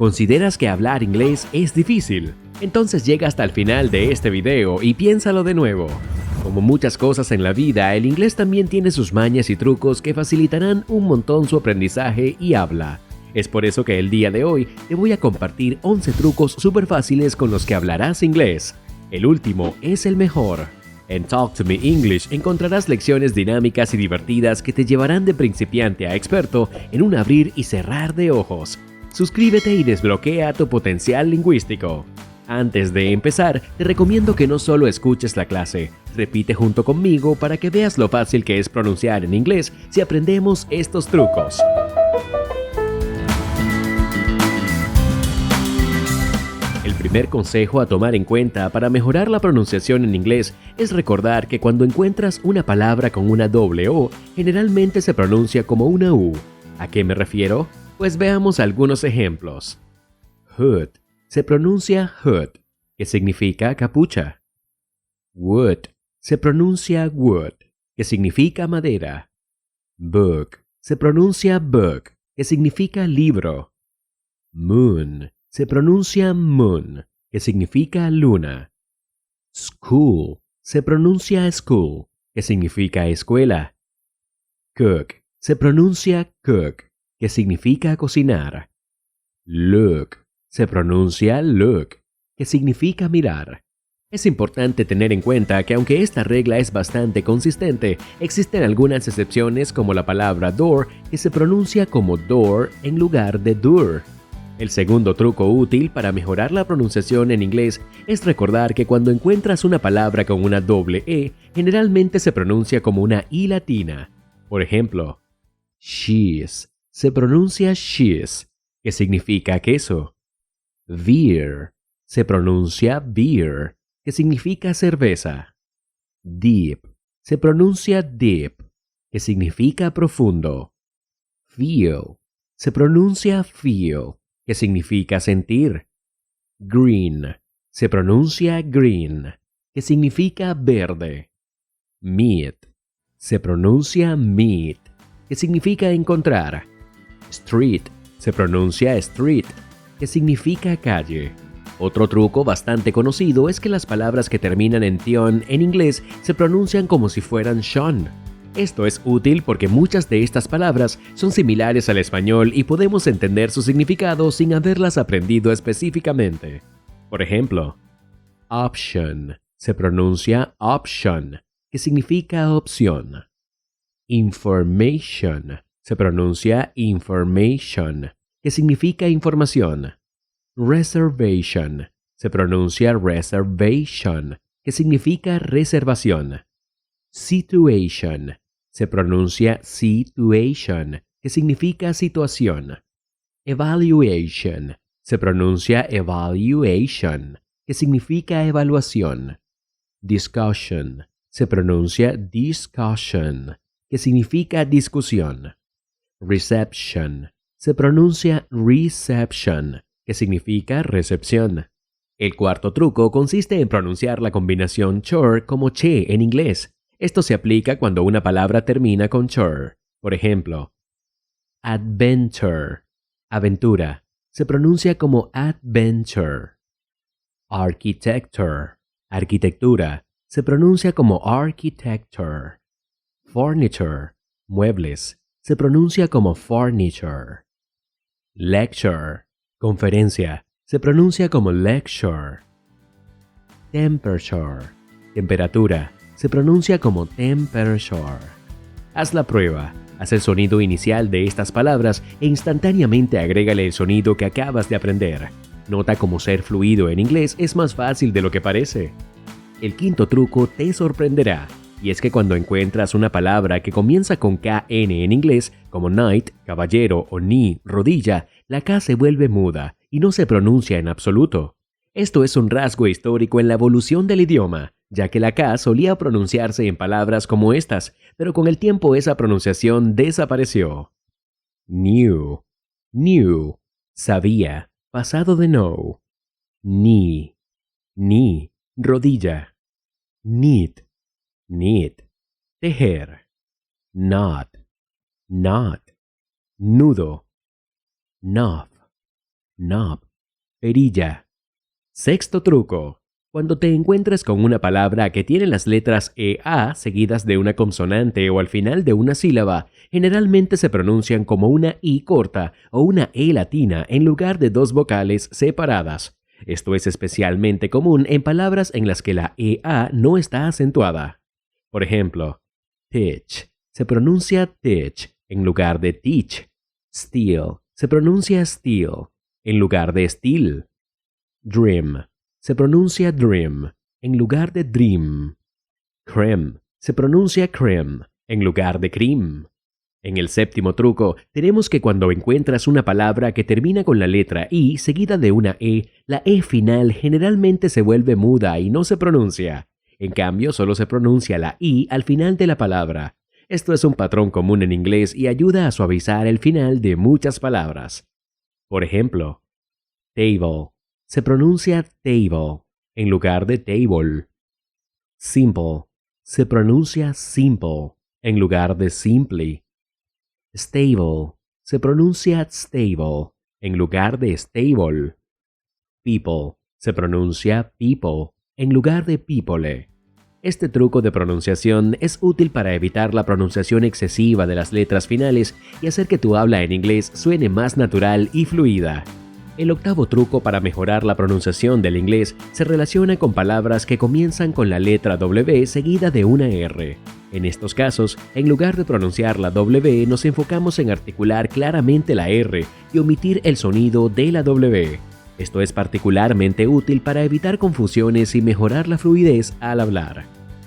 ¿Consideras que hablar inglés es difícil? Entonces llega hasta el final de este video y piénsalo de nuevo. Como muchas cosas en la vida, el inglés también tiene sus mañas y trucos que facilitarán un montón su aprendizaje y habla. Es por eso que el día de hoy te voy a compartir 11 trucos súper fáciles con los que hablarás inglés. El último es el mejor. En Talk to Me English encontrarás lecciones dinámicas y divertidas que te llevarán de principiante a experto en un abrir y cerrar de ojos. Suscríbete y desbloquea tu potencial lingüístico. Antes de empezar, te recomiendo que no solo escuches la clase, repite junto conmigo para que veas lo fácil que es pronunciar en inglés si aprendemos estos trucos. El primer consejo a tomar en cuenta para mejorar la pronunciación en inglés es recordar que cuando encuentras una palabra con una doble O, generalmente se pronuncia como una U. ¿A qué me refiero? Pues veamos algunos ejemplos. Hood se pronuncia hood, que significa capucha. Wood se pronuncia wood, que significa madera. Book se pronuncia book, que significa libro. Moon se pronuncia moon, que significa luna. School se pronuncia school, que significa escuela. Cook se pronuncia cook, que significa cocinar. Look se pronuncia look, que significa mirar. Es importante tener en cuenta que aunque esta regla es bastante consistente, existen algunas excepciones como la palabra door, que se pronuncia como door en lugar de door. El segundo truco útil para mejorar la pronunciación en inglés es recordar que cuando encuentras una palabra con una doble E, generalmente se pronuncia como una I latina. Por ejemplo, cheese se pronuncia cheese, que significa queso. Beer se pronuncia beer, que significa cerveza. Deep se pronuncia deep, que significa profundo. Feel se pronuncia feel, que significa sentir. Green se pronuncia green, que significa verde. Meet se pronuncia meet, que significa encontrar. Street se pronuncia street, que significa calle. Otro truco bastante conocido es que las palabras que terminan en tion en inglés se pronuncian como si fueran Sean. Esto es útil porque muchas de estas palabras son similares al español y podemos entender su significado sin haberlas aprendido específicamente. Por ejemplo, option se pronuncia option, que significa opción. Information se pronuncia information, que significa información. Reservation se pronuncia reservation, que significa reservación. Situation se pronuncia situation, que significa situación. Evaluation se pronuncia evaluation, que significa evaluación. Discussion se pronuncia discussion, que significa discusión. Reception se pronuncia reception, que significa recepción. El cuarto truco consiste en pronunciar la combinación chore como che en inglés. Esto se aplica cuando una palabra termina con chore. Por ejemplo, adventure, aventura, se pronuncia como adventure. Architecture, arquitectura, se pronuncia como architecture. Furniture, muebles, se pronuncia como furniture. Lecture, conferencia, se pronuncia como lecture. Temperature, temperatura, se pronuncia como temperature. Haz la prueba, haz el sonido inicial de estas palabras e instantáneamente agrégale el sonido que acabas de aprender. Nota cómo ser fluido en inglés es más fácil de lo que parece. El quinto truco te sorprenderá. Y es que cuando encuentras una palabra que comienza con KN en inglés, como knight, caballero o knee, rodilla, la K se vuelve muda y no se pronuncia en absoluto. Esto es un rasgo histórico en la evolución del idioma, ya que la K solía pronunciarse en palabras como estas, pero con el tiempo esa pronunciación desapareció. Knew, knew, sabía, pasado de know. Knee, knee, rodilla. Knit, knit, tejer. Knot, knot, nudo. Knob, knob, perilla. Sexto truco. Cuando te encuentres con una palabra que tiene las letras EA seguidas de una consonante o al final de una sílaba, generalmente se pronuncian como una I corta o una E latina en lugar de dos vocales separadas. Esto es especialmente común en palabras en las que la EA no está acentuada. Por ejemplo, pitch se pronuncia titch en lugar de teach. Steel se pronuncia steel en lugar de steel. Dream se pronuncia dream en lugar de dream. Cream se pronuncia cream en lugar de cream. En el séptimo truco, tenemos que cuando encuentras una palabra que termina con la letra I seguida de una E, la E final generalmente se vuelve muda y no se pronuncia. En cambio, solo se pronuncia la I al final de la palabra. Esto es un patrón común en inglés y ayuda a suavizar el final de muchas palabras. Por ejemplo, table se pronuncia table en lugar de table. Simple se pronuncia simple en lugar de simply. Stable se pronuncia stable en lugar de stable. People se pronuncia people en lugar de people. Este truco de pronunciación es útil para evitar la pronunciación excesiva de las letras finales y hacer que tu habla en inglés suene más natural y fluida. El octavo truco para mejorar la pronunciación del inglés se relaciona con palabras que comienzan con la letra W seguida de una R. En estos casos, en lugar de pronunciar la W, nos enfocamos en articular claramente la R y omitir el sonido de la W. Esto es particularmente útil para evitar confusiones y mejorar la fluidez al hablar.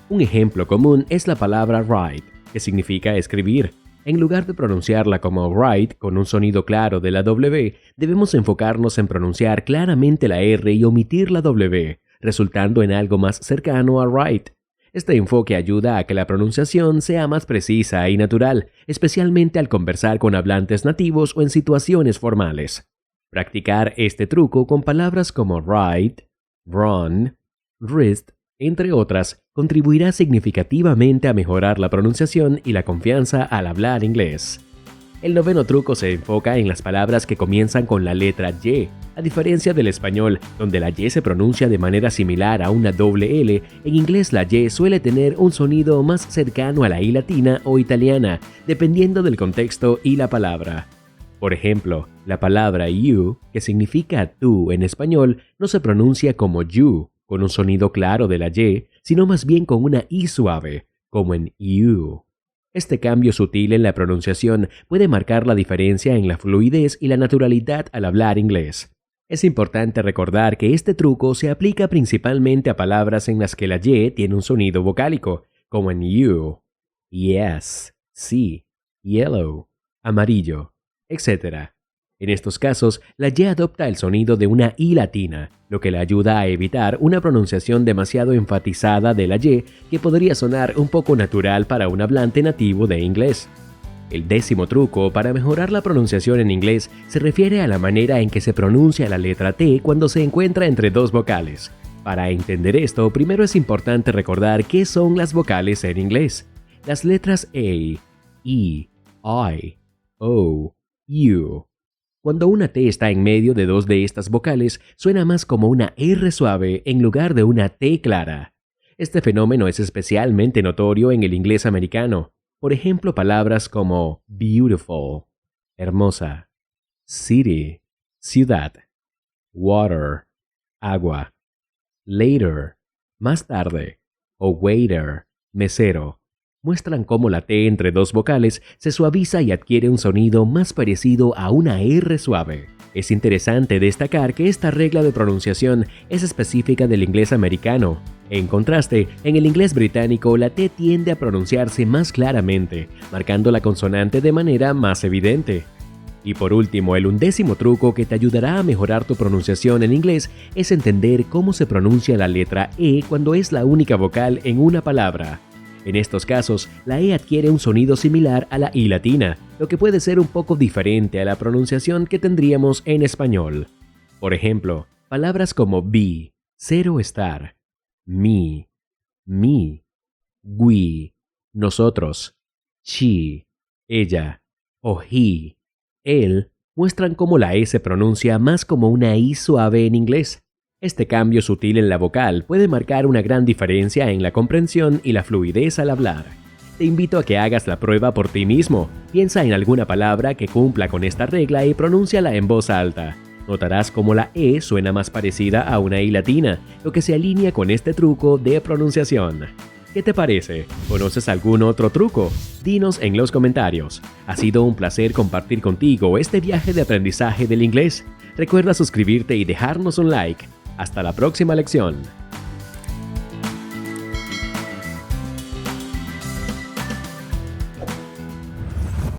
Un ejemplo común es la palabra write, que significa escribir. En lugar de pronunciarla como write con un sonido claro de la W, debemos enfocarnos en pronunciar claramente la R y omitir la W, resultando en algo más cercano a write. Este enfoque ayuda a que la pronunciación sea más precisa y natural, especialmente al conversar con hablantes nativos o en situaciones formales. Practicar este truco con palabras como write, run, wrist, entre otras, contribuirá significativamente a mejorar la pronunciación y la confianza al hablar inglés. El noveno truco se enfoca en las palabras que comienzan con la letra Y. A diferencia del español, donde la Y se pronuncia de manera similar a una doble L, en inglés la Y suele tener un sonido más cercano a la I latina o italiana, dependiendo del contexto y la palabra. Por ejemplo, la palabra you, que significa tú en español, no se pronuncia como you, con un sonido claro de la Y, sino más bien con una I suave, como en you. Este cambio sutil en la pronunciación puede marcar la diferencia en la fluidez y la naturalidad al hablar inglés. Es importante recordar que este truco se aplica principalmente a palabras en las que la Y tiene un sonido vocálico, como en you, yes, sí, yellow, amarillo, etc. En estos casos, la Y adopta el sonido de una I latina, lo que le ayuda a evitar una pronunciación demasiado enfatizada de la Y que podría sonar un poco natural para un hablante nativo de inglés. El décimo truco para mejorar la pronunciación en inglés se refiere a la manera en que se pronuncia la letra T cuando se encuentra entre dos vocales. Para entender esto, primero es importante recordar qué son las vocales en inglés. Las letras A, E, I, O, U. Cuando una T está en medio de dos de estas vocales, suena más como una R suave en lugar de una T clara. Este fenómeno es especialmente notorio en el inglés americano. Por ejemplo, palabras como beautiful, hermosa, city, ciudad, water, agua, later, más tarde, o waiter, mesero, muestran cómo la T entre dos vocales se suaviza y adquiere un sonido más parecido a una R suave. Es interesante destacar que esta regla de pronunciación es específica del inglés americano. En contraste, en el inglés británico la T tiende a pronunciarse más claramente, marcando la consonante de manera más evidente. Y por último, el undécimo truco que te ayudará a mejorar tu pronunciación en inglés es entender cómo se pronuncia la letra E cuando es la única vocal en una palabra. En estos casos, la E adquiere un sonido similar a la I latina, lo que puede ser un poco diferente a la pronunciación que tendríamos en español. Por ejemplo, palabras como be, ser o estar, me, we, nosotros, she, ella, o he, él, muestran cómo la E se pronuncia más como una I suave en inglés. Este cambio sutil en la vocal puede marcar una gran diferencia en la comprensión y la fluidez al hablar. Te invito a que hagas la prueba por ti mismo. Piensa en alguna palabra que cumpla con esta regla y pronúnciala en voz alta. Notarás cómo la E suena más parecida a una I latina, lo que se alinea con este truco de pronunciación. ¿Qué te parece? ¿Conoces algún otro truco? Dinos en los comentarios. Ha sido un placer compartir contigo este viaje de aprendizaje del inglés. Recuerda suscribirte y dejarnos un like. Hasta la próxima lección.